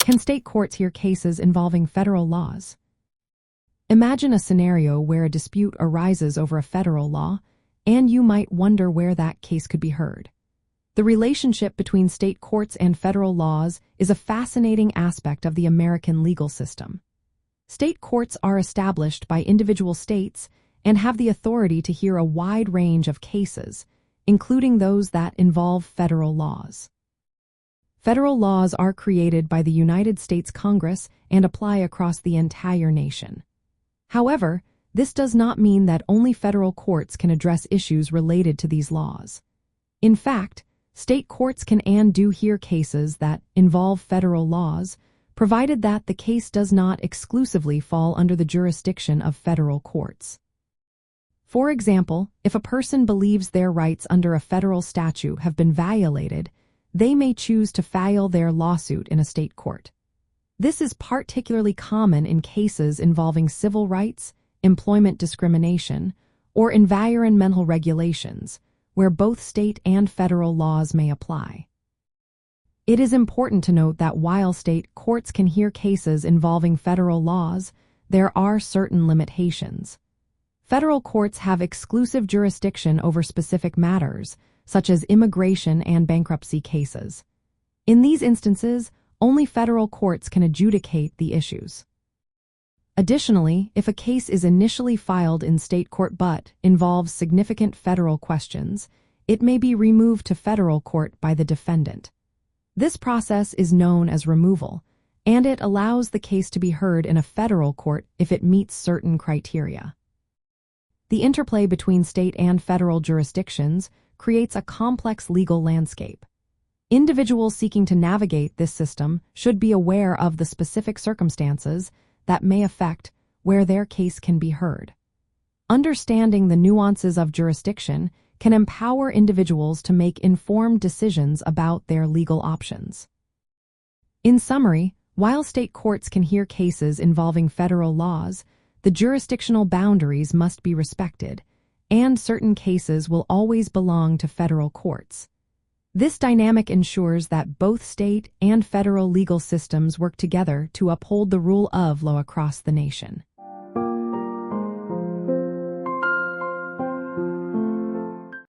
Can state courts hear cases involving federal laws? Imagine a scenario where a dispute arises over a federal law, and you might wonder where that case could be heard. The relationship between state courts and federal laws is a fascinating aspect of the American legal system. State courts are established by individual states and have the authority to hear a wide range of cases, including those that involve federal laws. Federal laws are created by the United States Congress and apply across the entire nation. However, this does not mean that only federal courts can address issues related to these laws. In fact, state courts can and do hear cases that involve federal laws, provided that the case does not exclusively fall under the jurisdiction of federal courts. For example, if a person believes their rights under a federal statute have been violated, they may choose to file their lawsuit in a state court. This is particularly common in cases involving civil rights, employment discrimination, or environmental regulations, where both state and federal laws may apply. It is important to note that while state courts can hear cases involving federal laws, there are certain limitations. Federal courts have exclusive jurisdiction over specific matters, such as immigration and bankruptcy cases. In these instances, only federal courts can adjudicate the issues. Additionally, if a case is initially filed in state court but involves significant federal questions, it may be removed to federal court by the defendant. This process is known as removal, and it allows the case to be heard in a federal court if it meets certain criteria. The interplay between state and federal jurisdictions creates a complex legal landscape. Individuals seeking to navigate this system should be aware of the specific circumstances that may affect where their case can be heard. Understanding the nuances of jurisdiction can empower individuals to make informed decisions about their legal options. In summary, while state courts can hear cases involving federal laws, the jurisdictional boundaries must be respected, and certain cases will always belong to federal courts. This dynamic ensures that both state and federal legal systems work together to uphold the rule of law across the nation.